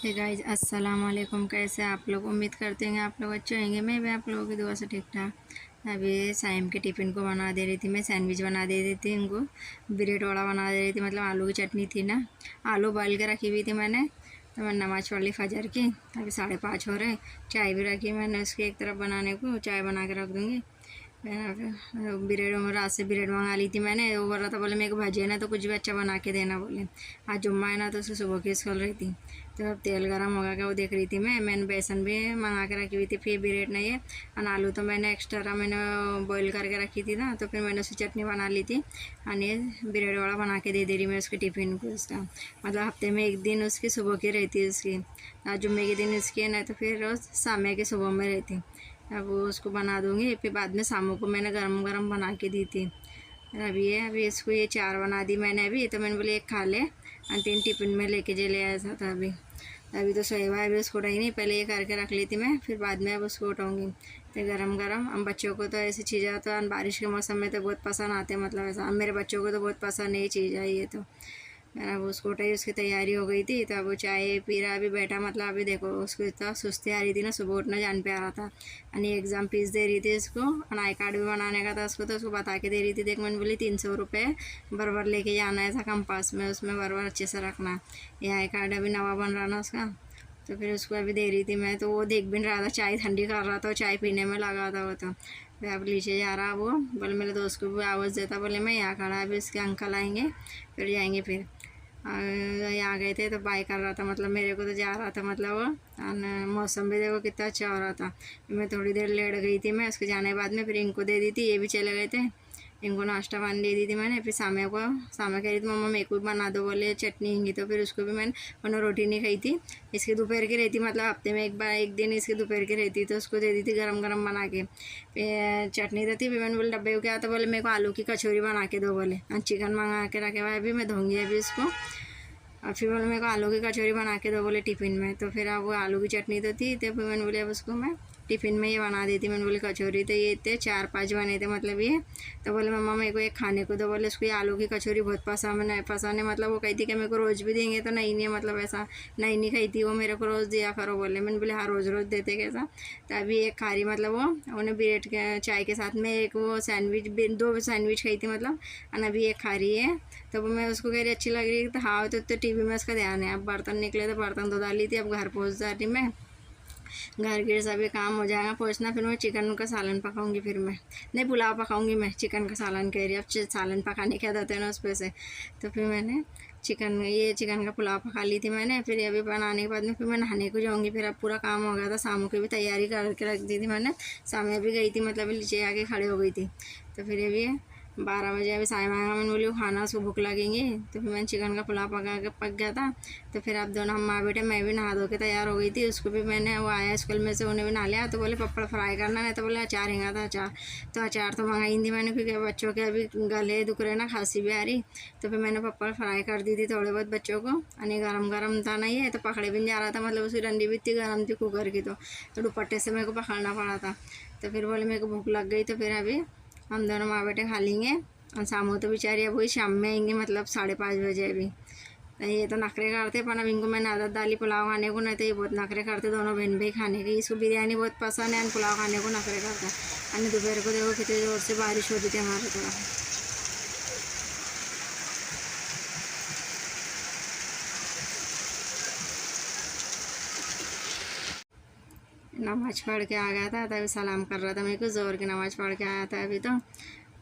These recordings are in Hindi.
हे गाइस, अस्सलाम वालेकुम। कैसे आप लोग? उम्मीद करते हैं आप लोग अच्छे होंगे। मैं भी आप लोगों की दुआ से ठीक ठाक। अभी साइम के टिफ़िन को बना दे रही थी, मैं सैंडविच बना दे रही थी इनको। ब्रेड वड़ा बना दे रही थी, मतलब आलू की चटनी थी ना, आलू उबाल के रखी हुई थी मैंने। तो मैं नमाज़ पढ़ ली फजर की। अभी 5:30 हो रहे। चाय भी रखी मैंने उसकी एक तरफ बनाने को, चाय बना के रख दूँगी। ब्रेड में रात से ब्रेड मंगा ली थी मैंने। वो बोल रहा था, बोले मेरे को भजिया ना तो कुछ भी अच्छा बना के देना बोले। आज जुम्मा है ना, तो उसको सुबह की स्कूल रही थी। तो अब तेल गरम होगा क्या वो देख रही थी मैंने बेसन भी मंगा के रखी हुई थी। फिर ब्रेड नहीं है और आलू तो मैंने एक्स्ट्रा मैंने बॉईल करके रखी थी ना, तो फिर मैंने उसकी चटनी बना ली थी। और ये ब्रेड वाला बना के दे रही मैं उसके टिफ़िन को उसका। मतलब हफ्ते में एक दिन उसकी सुबह की रहती है उसकी। आज जुम्मे के दिन उसकी है ना, तो फिर रोज़ शाम के सुबह में रहती। अब वो उसको बना दूँगी। फिर बाद में शामों को मैंने गरम गरम बना के दी थी। अभी इसको ये 4 बना दी मैंने अभी। तो मैंने बोले एक खा ले और 3 टिफ़िन में लेके चले आया था। अभी तो सोया है, अभी उसको उठाई नहीं, पहले ये करके रख ली थी मैं, फिर बाद में अब उसको उठाऊँगी। तो गरम गरम हम बच्चों को तो ऐसी चीज़ें तो बारिश के मौसम में तो बहुत पसंद आते हैं, मतलब ऐसा। अब मेरे बच्चों को तो बहुत पसंद है ये चीज़ है ये तो। अब उसको उठाई, उसकी तैयारी हो गई थी। तो अब वो चाय पी रहा अभी बैठा। मतलब अभी देखो उसको इतना सुस्ती आ रही थी ना, सुबह उठना जान पे आ रहा था। और एग्ज़ाम फीस दे रही थी इसको, और आई कार्ड भी बनाने का था उसको। तो उसको बता के दे रही थी, देख मैंने बोली 300 रुपये बराबर लेके जाना है, ऐसा कंपास में उसमें बराबर अच्छे से रखना। ये आई कार्ड अभी नवा बन रहा ना उसका। तो फिर उसको अभी दे रही थी मैं। तो वो देख भी नहीं रहा था, चाय ठंडी कर रहा था, चाय पीने में लगा था वो। तो फिर अब नीचे जा रहा वो, बोले मेरे दोस्त को भी आवाज़ देता, बोले मैं यहाँ खड़ा। अभी उसके अंकल आएंगे फिर जाएंगे। फिर यहाँ गए थे तो बाय कर रहा था, मतलब मेरे को तो जा रहा था, मतलब वो। और मौसम भी देखो कितना अच्छा हो रहा था। मैं थोड़ी देर लेट गई थी मैं उसके जाने के बाद में। फिर इनको दे दी थी, ये भी चले गए थे। इनको नाश्ता पानी दे दी थी मैंने। फिर सामे कह रही थी मम्मा मेरे को भी बना दो, बोले चटनी हिंगी। तो फिर उसको भी मैंने रोटी नहीं खाई थी। इसकी दोपहर की रहती, मतलब हफ्ते में एक दिन इसकी दोपहर की रहती, तो उसको दे दी थी गरम गरम बना के। फिर चटनी तो थी। फिर मैंने बोले डब्बे को क्या था, बोले मेरे को आलू की कचौरी बना के दो बोले। और चिकन मंगा के रखे हुआ है, अभी मैं धोंगी अभी इसको। और फिर बोले मेरे को आलू की कचौरी बना के दो बोले टिफ़िन में। तो फिर अब वो आलू की चटनी तो थी, तो फिर मैंने बोले अब उसको मैं टिफ़िन में ये बना देती। मैंने बोली कचौरी तो ये थे 4-5 बने थे, मतलब ये। तो बोले मम्मा मेरे को एक खाने को दो बोले। उसको ये आलू की कचौरी बहुत पसंद है। मतलब वो कहती कि मेरे को रोज़ भी देंगे, तो नहीं मतलब ऐसा नहीं खाई थी वो, मेरे को रोज़ दिया करो बोले। मैंने बोले हाँ रोज़ रोज़ देते कैसा। तो अभी एक खा रही, मतलब वो उन्हें ब्रेड के चाय के साथ में एक वो सैंडविच 2 सैंडविच खाई थी, मतलब। और अभी एक खा रही है। तो मैं उसको कह रही अच्छी लग रही है। तो हाँ, तो टीवी में उसका ध्यान है। अब बर्तन निकले तो बर्तन धो डाली थी। अब घर पहुँच जाती मैं, घर के सभी काम हो जाएगा पहुँचना। फिर मैं चिकन का सालन पकाऊंगी। फिर मैं नहीं पुलाव पकाऊंगी, मैं चिकन का सालन कह रही। अब सालन पकाने क्या देते हैं ना उस पर से। तो फिर मैंने चिकन का पुलाव पका ली थी मैंने। फिर अभी बनाने के बाद में फिर मैं नहाने को जाऊँगी। फिर अब पूरा काम हो गया था, शाम की भी तैयारी करके रख दी थी मैंने। शाम भी गई थी, मतलब नीचे आके खड़े हो गई थी। तो फिर अभी 12 बजे अभी साय आएगा। मैंने बोली खाना उसको भूख लगेंगी। तो फिर मैंने चिकन का पुलाव पक गया था। तो फिर अब दोनों हम माँ बेटे, मैं भी नहा धो के तैयार हो गई थी। उसको भी मैंने, वो आया स्कूल में से, उन्हें भी नहा लिया। तो बोले पपड़ फ्राई करना, नहीं तो बोले अचार हिंगा था अचार। तो अचार तो मंगाई थी मैंने, क्योंकि बच्चों के अभी गले दुख रहे ना, खांसी भी आ रही। तो फिर मैंने पपड़ फ्राई कर दी थी थोड़े बहुत बच्चों को। और गरम गरम था नहीं है, तो पकड़े भी नहीं जा रहा था, मतलब उसकी डंडी भी इतनी गर्म थी कुकर की। तो दुपट्टे से मेरे को पकड़ना पड़ा था। तो फिर बोले मेरे को भूख लग गई। तो फिर अभी हम दोनों माँ बेटे खा लेंगे। और शामों तो बेचारी अब वही शाम में आएंगे, मतलब 5:30 बजे अभी। तो ये तो नखरे करते, पर अब इनको मैंने आदत डाली पुलाव खाने को, नहीं तो ये बहुत नखरे करते दोनों बहन भाई खाने की। इसको बिरयानी बहुत पसंद है और पुलाव खाने को नखरे करता है। और दोपहर को देखो कितनी ज़ोर से बारिश होती थी हमारे तरफ। नमाज पढ़ के आ गया था, तभी सलाम कर रहा था मेरे को। ज़ोर की नमाज पढ़ के आया था अभी। तो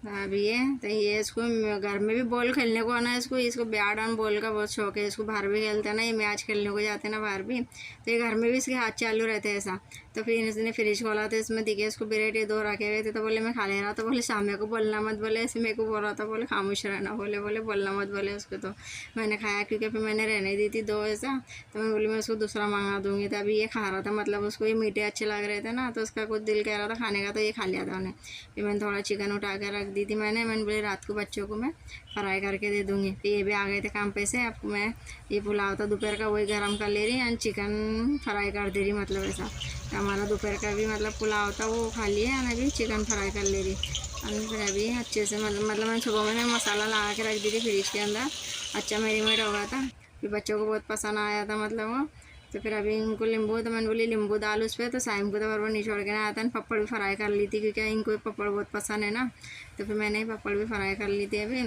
अभी ये इसको घर में भी बॉल खेलने को आना है। इसको बैट और बॉल का बहुत शौक है। इसको बाहर भी खेलता है ना, ये मैच खेलने को जाते हैं ना बाहर भी। तो ये घर में भी इसके हाथ चालू रहते हैं ऐसा। तो फिर इसने फ्रिज खोला तो इसमें दिखे इसको ब्रेड ये 2 रखे हुए थे। तो बोले मैं खा ले रहा। तो बोले सामने को बोलना मत बोले, ऐसे मेरे को बोल रहा था, बोले खामोश रहना, बोले बोलना मत बोले उसको। तो मैंने खाया, क्योंकि फिर मैंने रहने दी थी 2 ऐसा। तो मैं बोली मैं उसको दूसरा मंगा दूँगी। तो अभी ये खा रहा था, मतलब उसको ये मीठे अच्छे लग रहे थे ना, तो उसका कुछ दिल कह रहा था खाने का, तो ये खा लिया था उन्हें। फिर मैंने थोड़ा चिकन उठा कर रख दी थी मैंने बोले रात को बच्चों को मैं फ्राई करके दे दूँगी। फिर ये भी आ गए थे काम पे से। अब मैं ये पुलाव था दोपहर का, वही गरम कर ले रही एंड चिकन फ्राई कर दे रही, मतलब ऐसा। तो हमारा दोपहर का भी मतलब पुलाव था वो खा लिया, और अभी चिकन फ्राई कर ले रही। और फिर अभी अच्छे से मतलब मैं सुबह मैंने मसाला लगा के रख दी थी फ्रिज के अंदर, अच्छा मैरिनेट हो गया था। फिर बच्चों को बहुत पसंद आया था, मतलब वो। तो फिर अभी इनको नींबू, तो मैंने बोली नींबू डाल उस पर, तो साइम को तो बराबर निचोड़ के ना आता है। पपड़ भी फ्राई कर ली थी क्योंकि इनको पपड़ बहुत पसंद है ना, तो फिर मैंने पपड़ भी फ्राई कर ली थी। अभी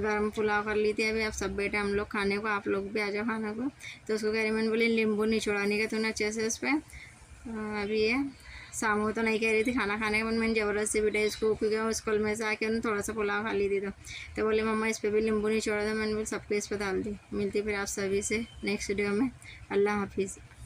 गर्म पुलाव कर ली थी। अभी अब सब बैठे हम लोग खाने को, आप लोग भी आ जाओ खाने को। तो उसको कह रही, मैंने बोली नींबू निचोड़ाने का तूने अच्छे से उस पर। अभी ये सामू तो नहीं कह रही थी खाना खाने का, मैंने ज़बरदस्ती बिठा इसको, क्योंकि स्कूल में से आके उन्होंने थोड़ा सा पुलाव खा ली थी। तो बोले मम्मा इस पर भी नींबू निचोड़ा था। मैंने बोली सब पे इस पर डाल दी। मिलती फिर आप सभी से नेक्स्ट वीडियो में। अल्लाह हाफिज़।